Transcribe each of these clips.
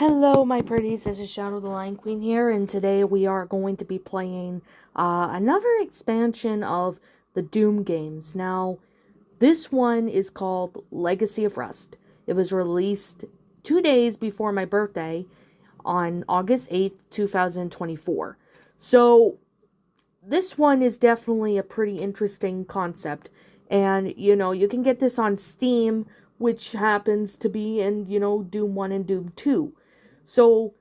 Hello, my pretties. This is Shadow the Lion Queen here, and today we are going to be playing another expansion of the Doom games. Now, this one is called Legacy of Rust. It was released 2 days before my birthday on August 8th, 2024. So, this one is definitely a pretty interesting concept, and you can get this on Steam, which happens to be in Doom 1 and Doom 2. So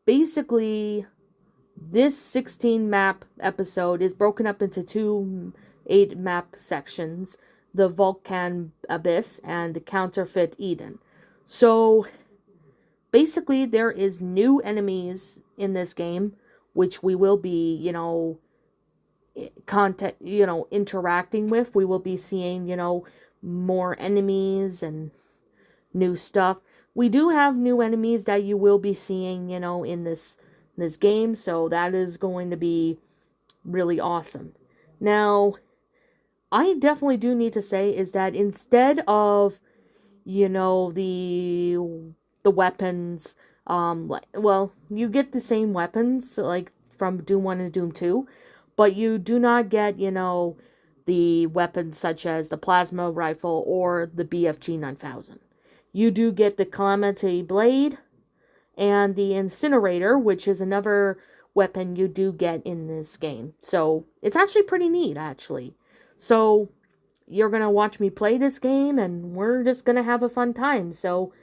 basically, this 16 map episode is broken up into two 8 map sections: the Volcan Abyss and the Counterfeit Eden. So basically, there is new enemies in this game, which we will be, interacting with. We will be seeing, more enemies and new stuff. We do have new enemies that you will be seeing, in this game, so that is going to be really awesome. Now, I definitely do need to say is that instead of, the weapons, well, you get the same weapons like from Doom 1 and Doom 2, but you do not get, the weapons such as the plasma rifle or the BFG 9000. You do get the Calamity Blade and the Incinerator, which is another weapon you do get in this game. So it's actually pretty neat, actually. So you're going to watch me play this game, and we're just going to have a fun time. So,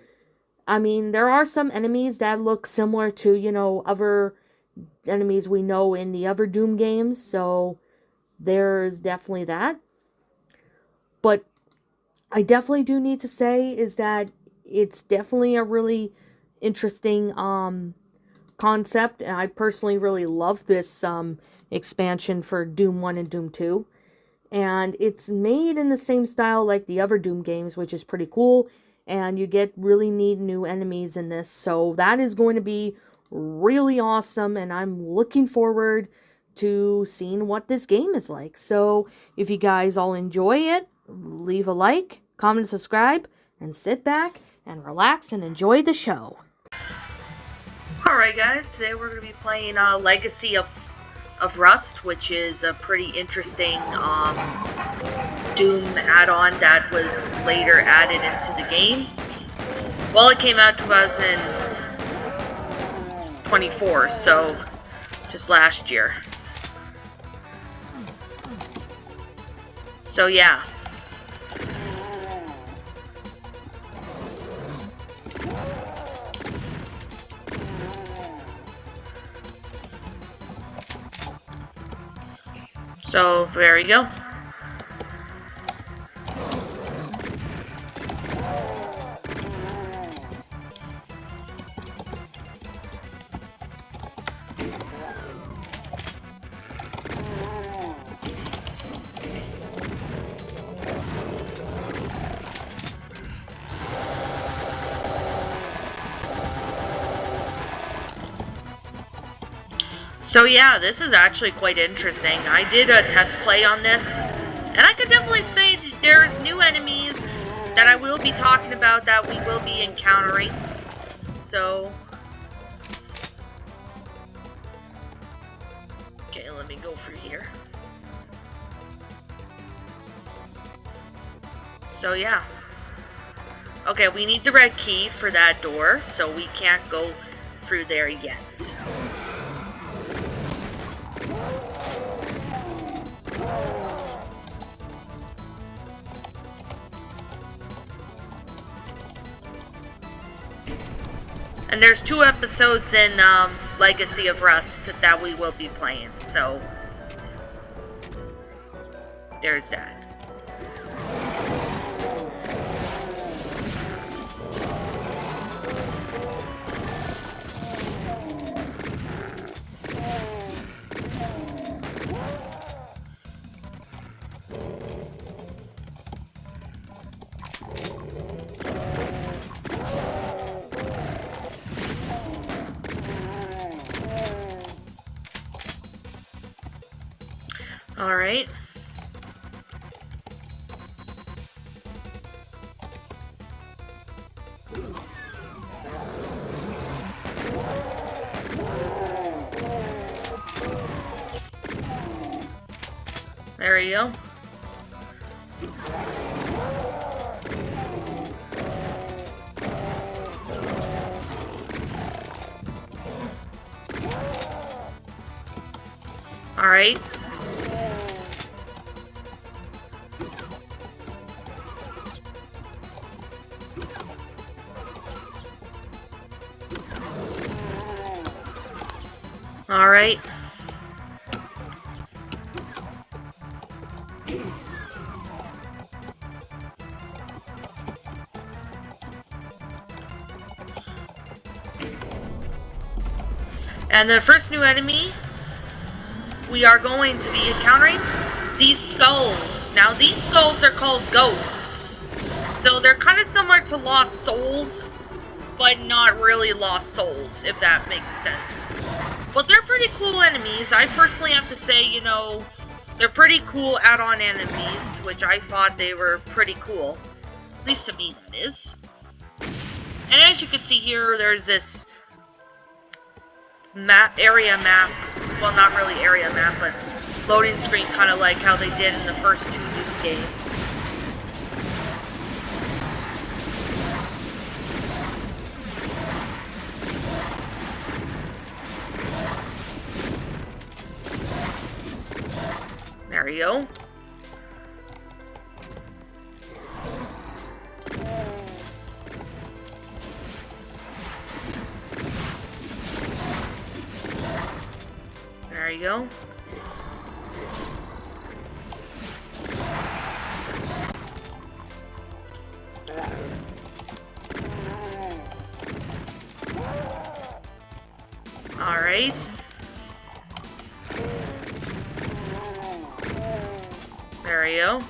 I mean, there are some enemies that look similar to, other enemies we know in the other Doom games. So there's definitely that. But I definitely do need to say is that it's definitely a really interesting concept, and I personally really love this expansion for Doom 1 and Doom 2. And it's made in the same style like the other Doom games, which is pretty cool, and you get really neat new enemies in this. So that is going to be really awesome, and I'm looking forward to seeing what this game is like. So if you guys all enjoy it, leave a like, comment, subscribe, and sit back and relax and enjoy the show. Alright guys, today we're going to be playing Legacy of Rust, which is a pretty interesting Doom add-on that was later added into the game. Well, it came out 2024, so just last year. So yeah. So there you go. So yeah, this is actually quite interesting. I did a test play on this, and I could definitely say that there's new enemies that I will be talking about that we will be encountering. So, okay, let me go through here. So yeah. Okay, we need the red key for that door, so we can't go through there yet. And there's 2 episodes in Legacy of Rust that we will be playing, so there's that. Alright. There you go. Alright. Alright. And the first new enemy we are going to be encountering these skulls. Now these skulls are called ghosts. So they're kind of similar to Lost Souls, but not really Lost Souls, if that makes sense. But they're pretty cool enemies. I personally have to say, you know, they're pretty cool add-on enemies, which I thought they were pretty cool. At least to me, that is. And as you can see here, there's this area map. Well, not really area map, but loading screen, kind of like how they did in the first two Doom games. There you go. There you go. All right. There you go.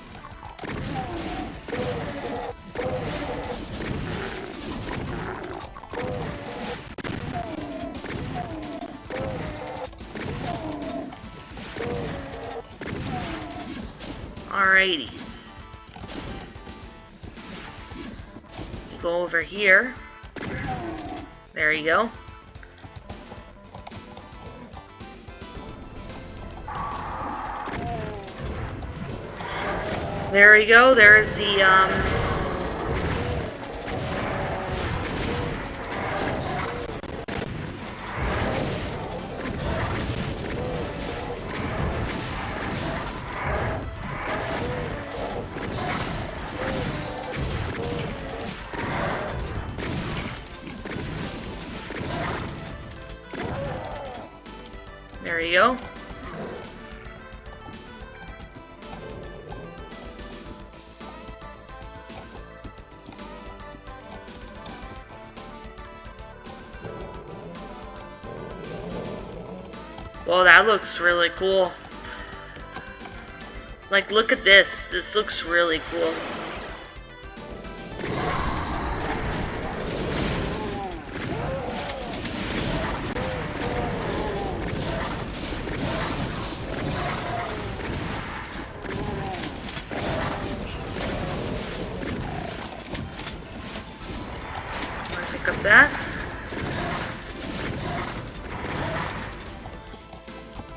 Alrighty. Go over here. There you go. There you go. There's the there you go. Well, that looks really cool. Like, look at this. This looks really cool. Pick up that.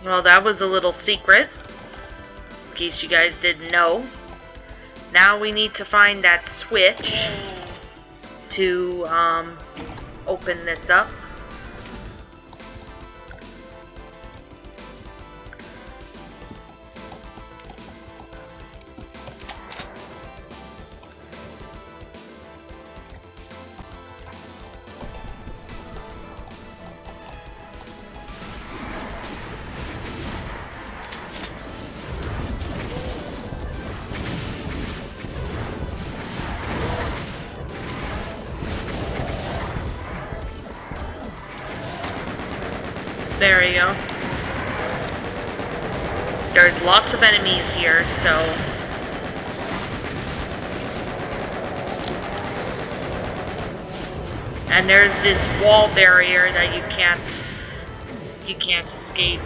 Well, that was a little secret, in case you guys didn't know. Now we need to find that switch to open this up. There you go. There's lots of enemies here, so... And there's this wall barrier that you can't escape.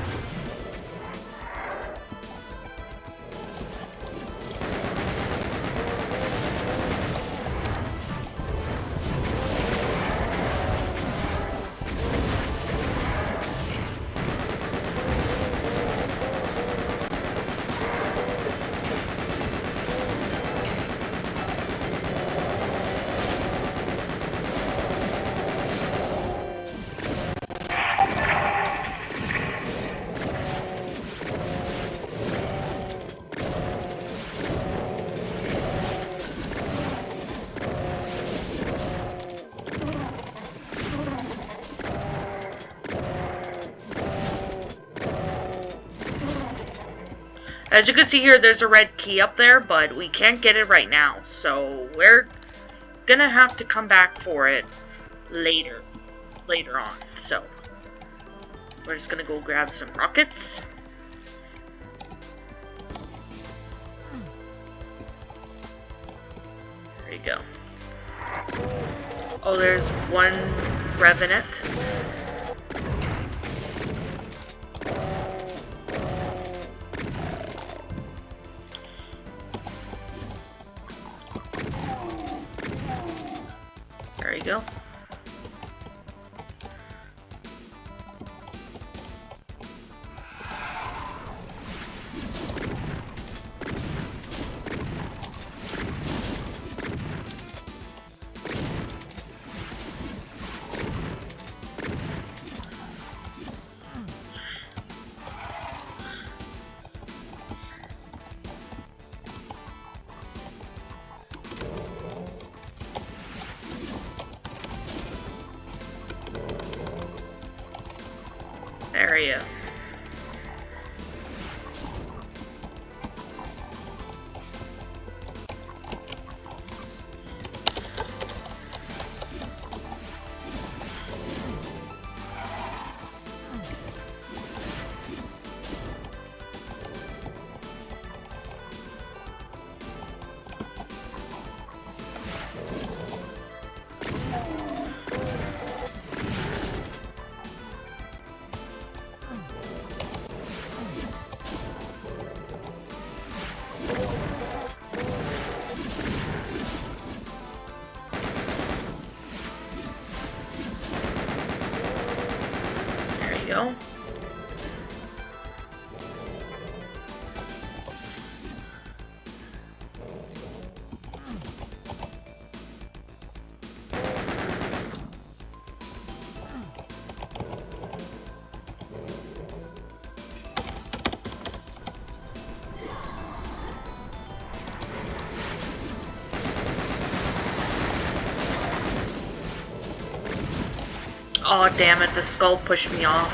As you can see here, there's a red key up there, but we can't get it right now. So we're gonna have to come back for it later on. So we're just gonna go grab some rockets. There you go. Oh, there's one Revenant. There you go. Area. Go. Oh, damn it, the skull pushed me off.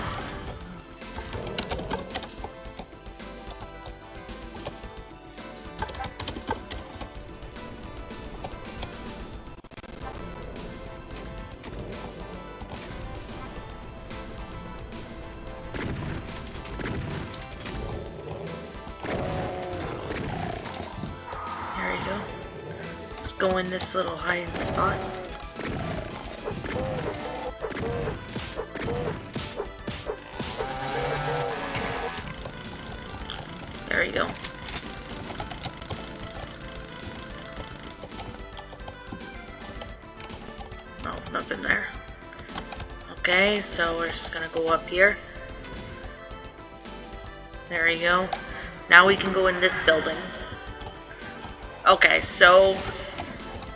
There you go. Let's go in this little hiding spot. There you go. No, nothing there. Okay, so we're just gonna go up here. There you go. Now we can go in this building. Okay, so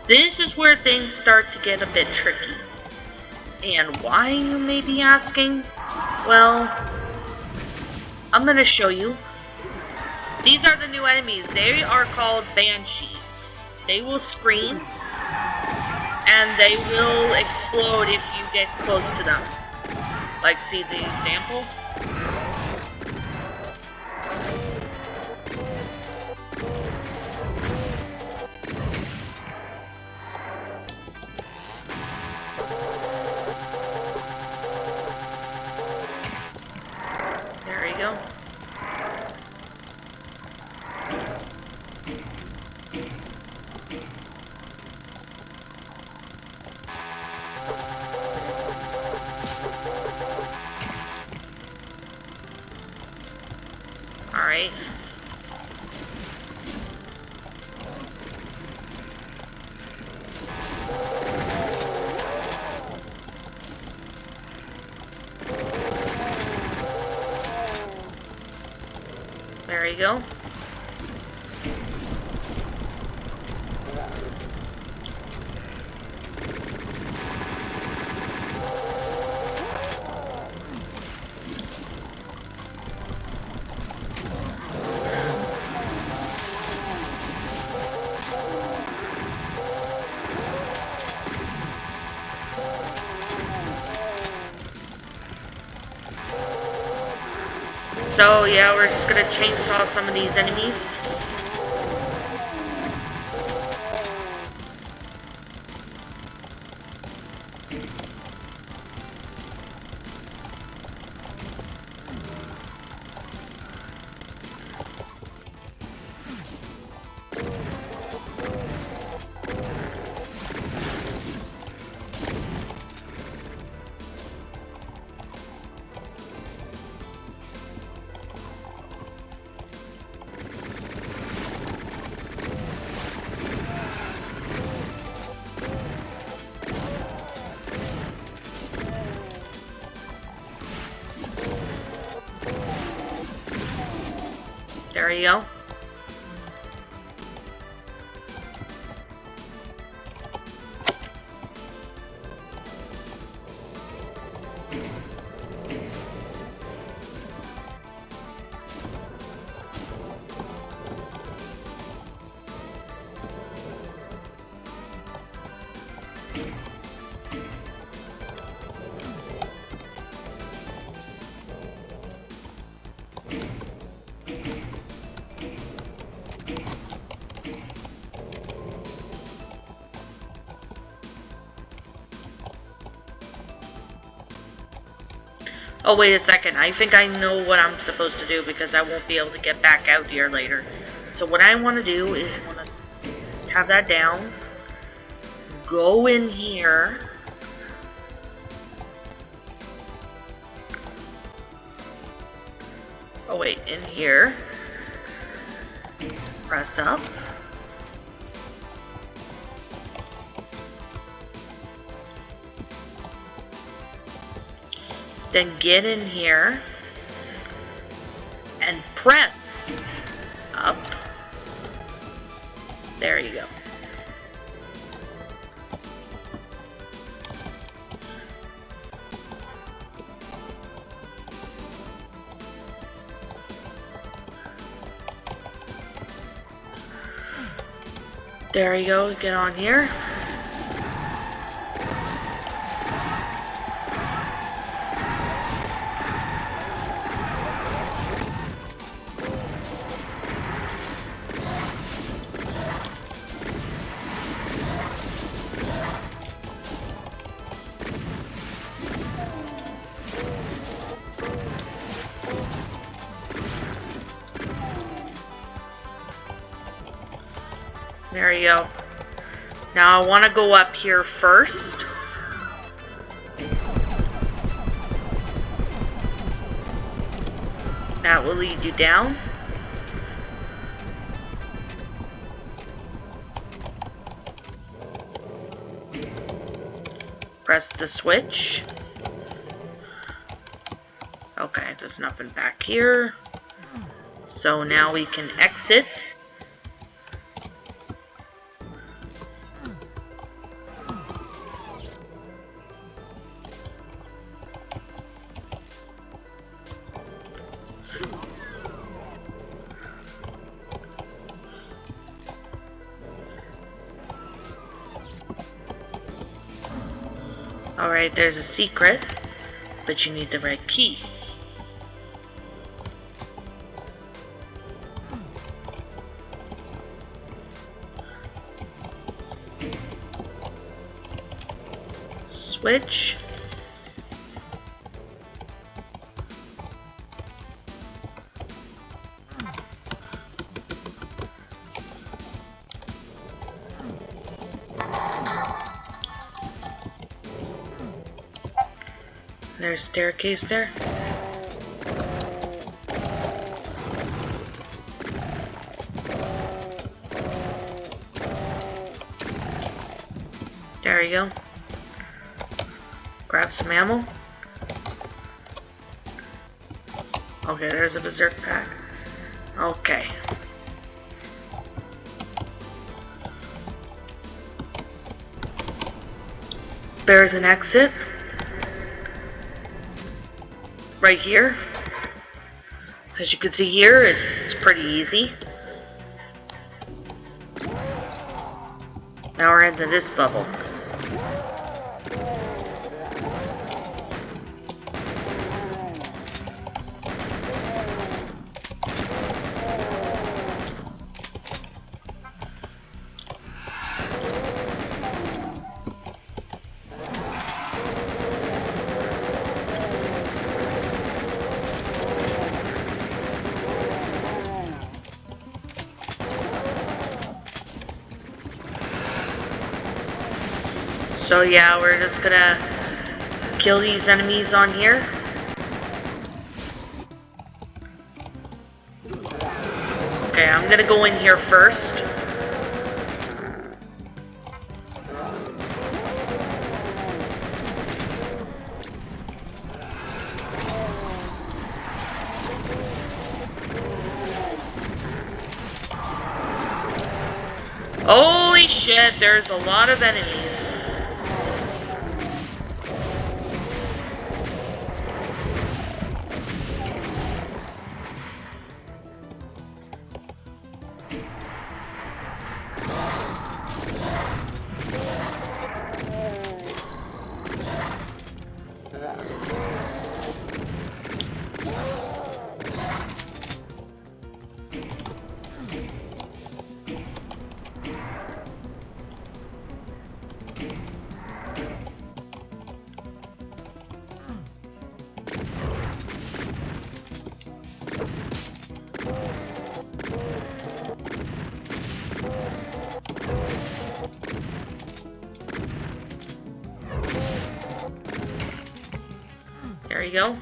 this is where things start to get a bit tricky. And why, you may be asking? Well, I'm gonna show you. These are the new enemies. They are called Banshees. They will scream, and they will explode if you get close to them. Like, see the example? There you go. Alright. There you go. So yeah, we're just gonna chainsaw some of these enemies. There you go. Oh, wait a second. I think I know what I'm supposed to do because I won't be able to get back out here later. So what I want to do is I want to have that down. Go in here. Oh, wait. In here. Press up. Then get in here and press up. There you go. There you go. Get on here. There you go. Now I want to go up here first. That will lead you down. Press the switch. Okay, there's nothing back here. So now we can exit. Alright, there's a secret, but you need the right key. Switch. There's a staircase there. There you go. Grab some ammo. Okay, there's a berserk pack. Okay. There's an exit. Right here. As you can see here, it's pretty easy. Now we're into this level. So yeah, we're just gonna kill these enemies on here. Okay, I'm gonna go in here first. Holy shit, there's a lot of enemies. There you go.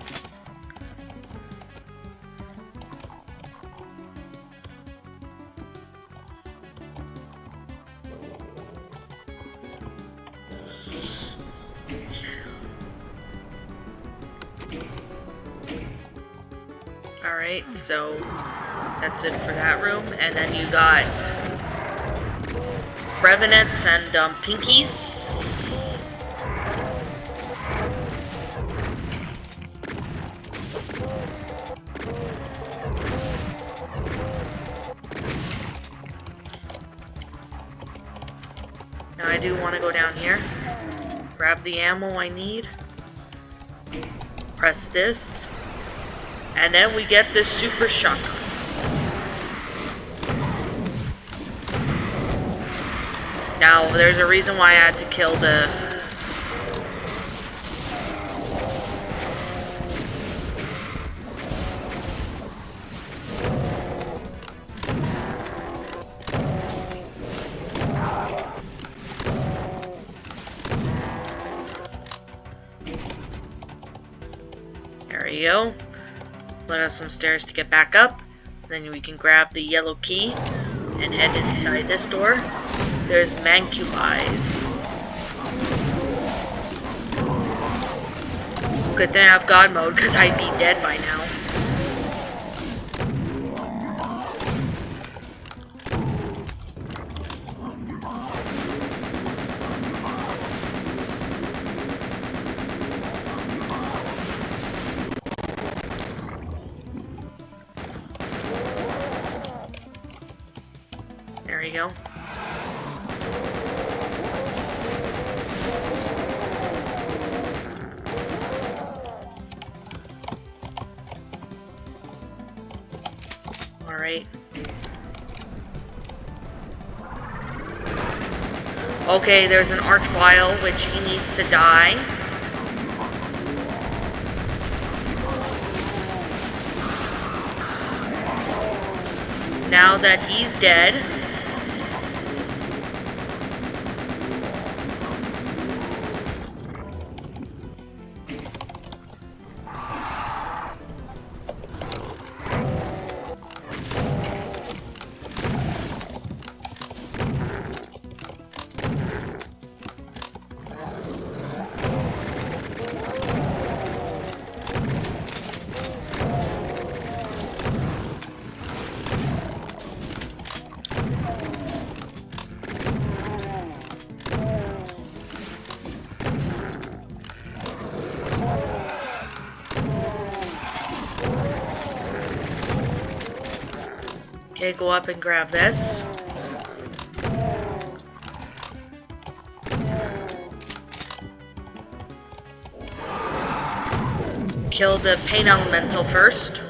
Alright, so that's it for that room. And then you got Revenants and Pinkies. Now I do want to go down here, grab the ammo I need, press this, and then we get this super shotgun. Now there's a reason why I had to kill the There you go. Let us some stairs to get back up. Then we can grab the yellow key and head inside this door. There's Mancubies. Good thing I have God mode, because I'd be dead by now. There you go. Alright. Okay, there's an Archvile, which he needs to die. Now that he's dead, okay, go up and grab this. Kill the pain elemental first.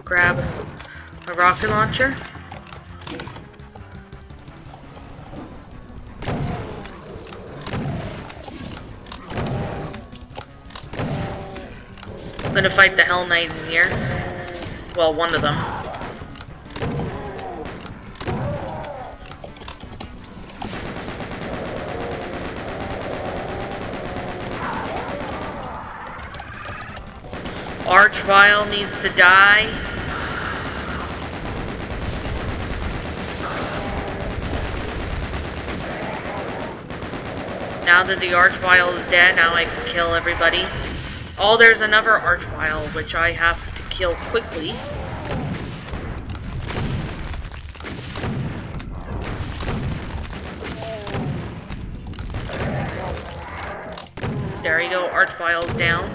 Grab A rocket launcher. I'm gonna fight the Hell Knight in here. Well, one of them. Archvile needs to die. Now that the Archvile is dead, now I can kill everybody. Oh, there's another Archvile, which I have to kill quickly. There you go, Archvile's down.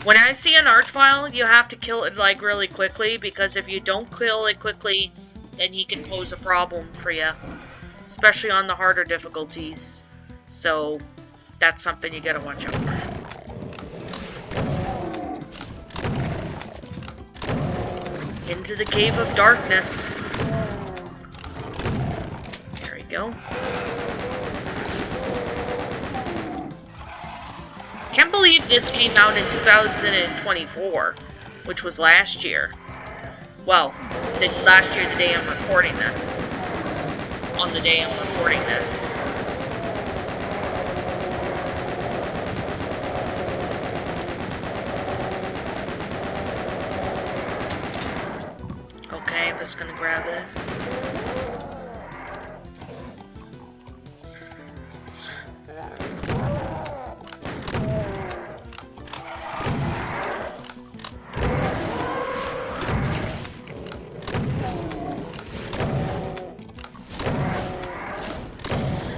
When I see an Archvile, you have to kill it, like, really quickly, because if you don't kill it quickly, then he can pose a problem for you. Especially on the harder difficulties. So, that's something you gotta watch out for. Into the Cave of Darkness. There we go. Can't believe this came out in 2024, which was last year. Well, last year the day I'm recording this. On the day I'm recording this. Okay, I'm just gonna grab it.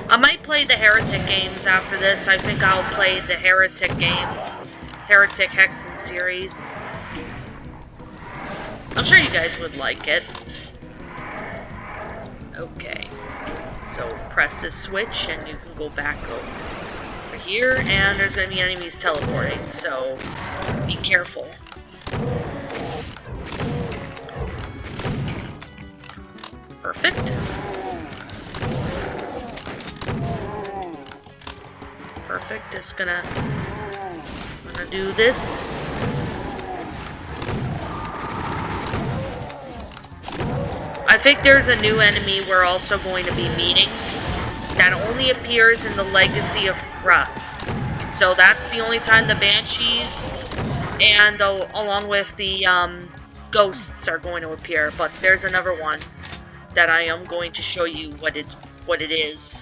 I might play the Heretic games after this. I think I'll play the Heretic games. Heretic Hexen series. I'm sure you guys would like it. Okay. So press this switch and you can go back over here, and there's going to be enemies teleporting, so be careful. Perfect. Perfect. Just gonna do this. I think there's a new enemy we're also going to be meeting that only appears in the Legacy of Rust. So that's the only time the Banshees and along with the ghosts are going to appear. But there's another one that I am going to show you what it is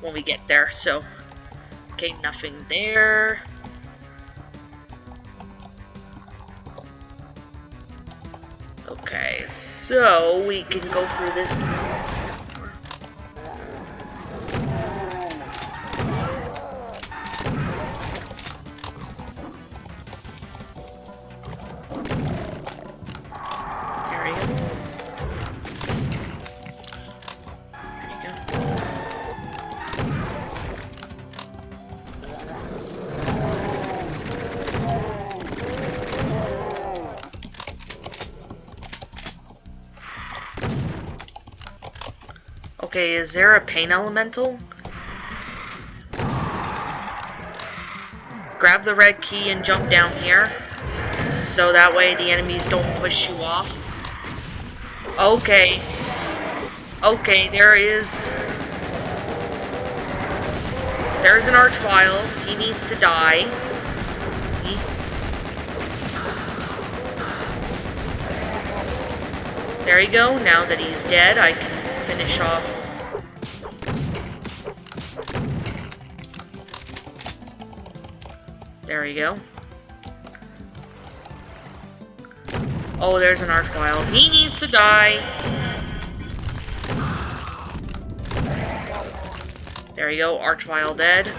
when we get there. So, okay, nothing there. Okay, so we can go through this. There you go. Okay, is there a pain elemental? Grab the red key and jump down here. So that way the enemies don't push you off. Okay. Okay, there's an Archvile. He needs to die. There you go. Now that he's dead, I can finish off. There you go. Oh, there's an Archvile. He needs to die. There you go, Archvile dead.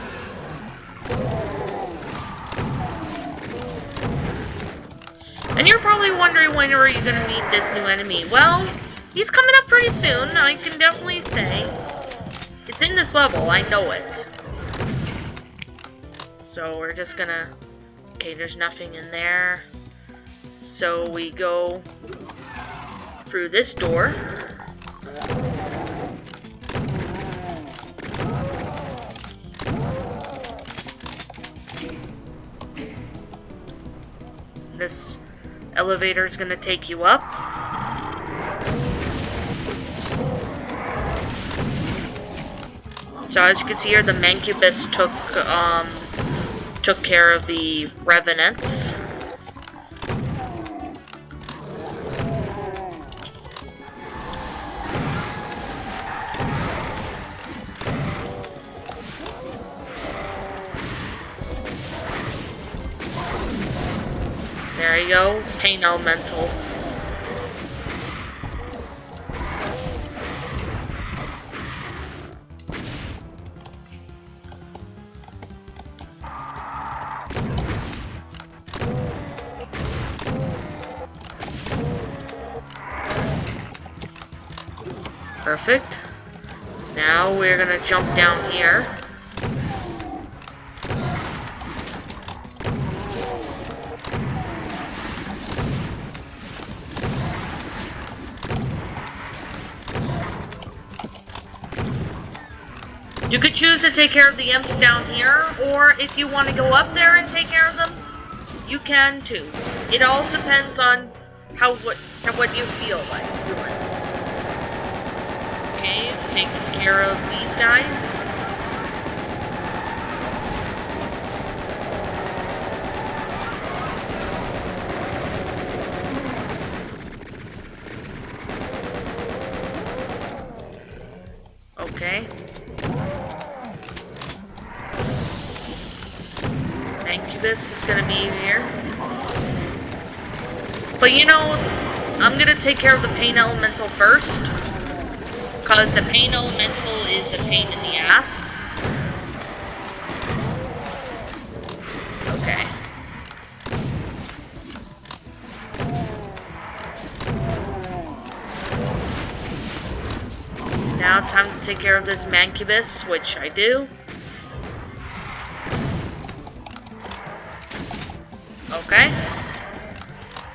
And you're probably wondering when are you gonna meet this new enemy. Well, he's coming up pretty soon, I can definitely say. It's in this level, I know it. So we're just gonna... Okay, there's nothing in there. So we go through this door. This elevator is going to take you up. So as you can see here, the Mancubus took care of the Revenants. There you go, Pain Elemental. Perfect. Now we're gonna jump down here. You could choose to take care of the imps down here, or if you want to go up there and take care of them, you can too. It all depends on what you feel like doing. Okay, taking care of these guys. Okay. Mancubus is gonna be here. But you know, I'm gonna take care of the Pain Elemental first. Because the Pain Elemental is a pain in the ass. Okay. Now time to take care of this Mancubus, which I do. Okay.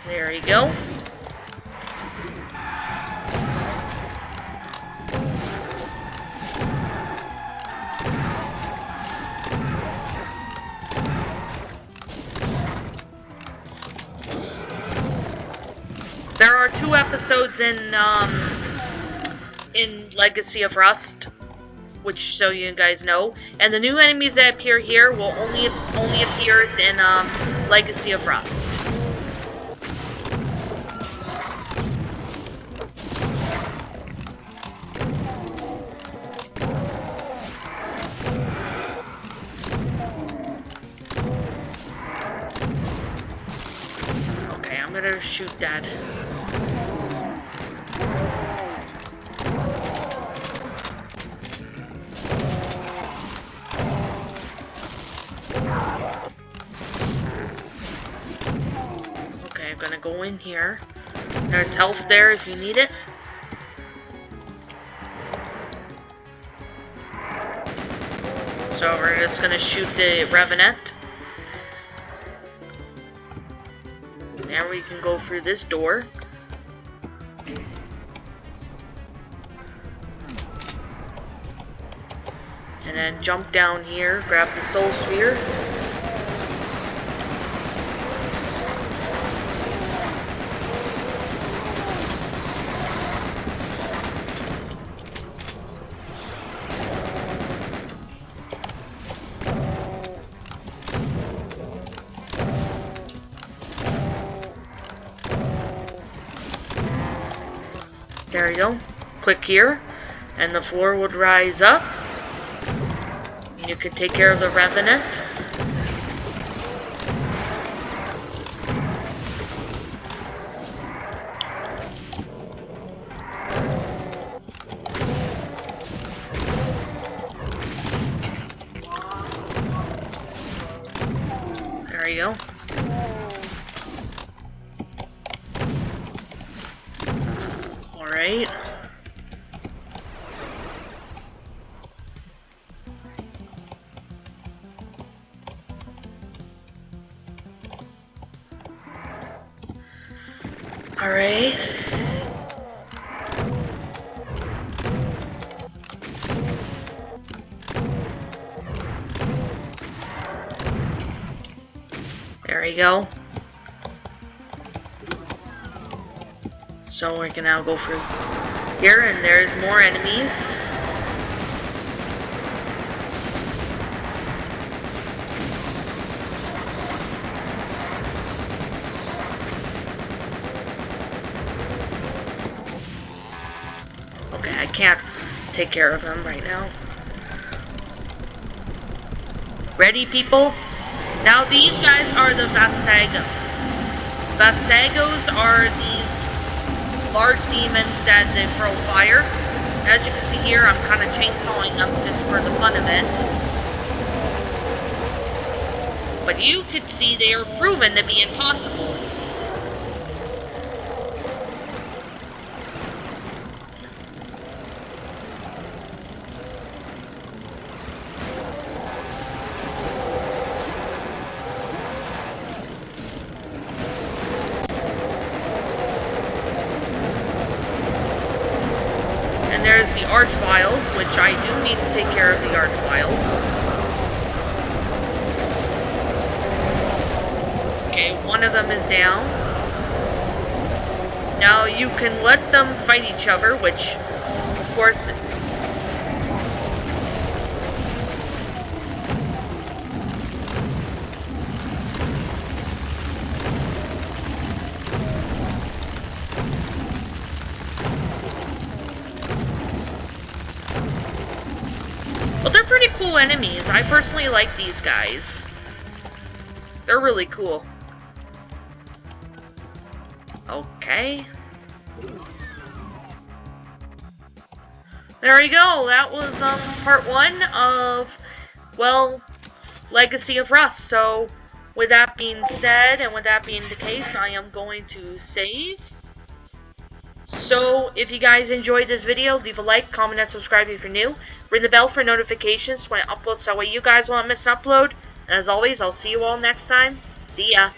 There you go. There are 2 episodes in Legacy of Rust, which so you guys know, and the new enemies that appear here will only appears in Legacy of Rust. Okay, I'm gonna shoot that. Okay, I'm gonna go in here. There's health there if you need it. So we're just gonna shoot the Revenant. Now we can go through this door. And then jump down here, grab the Soul Sphere. There you go. Click here, and the floor would rise up. You can take care of the Revenant. There you go. Alright. Alright. There we go. So we can now go through here, and there's more enemies. Okay, I can't take care of him right now. Ready, people? Now these guys are the Vasagos. Vasagos are these large demons that they throw fire. As you can see here, I'm kind of chainsawing them just for the fun of it. But you could see they are proven to be impossible. And there's the Archviles, which I do need to take care of the Archviles. Okay, one of them is down. Now you can let them fight each other, which, of course... Well, they're pretty cool enemies. I personally like these guys. They're really cool. Okay. There we go. That was part 1 of, well, Legacy of Rust. So, with that being said, and with that being the case, I am going to save. So, if you guys enjoyed this video, leave a like, comment, and subscribe if you're new. Ring the bell for notifications when I upload, so that way you guys won't miss an upload. And as always, I'll see you all next time. See ya.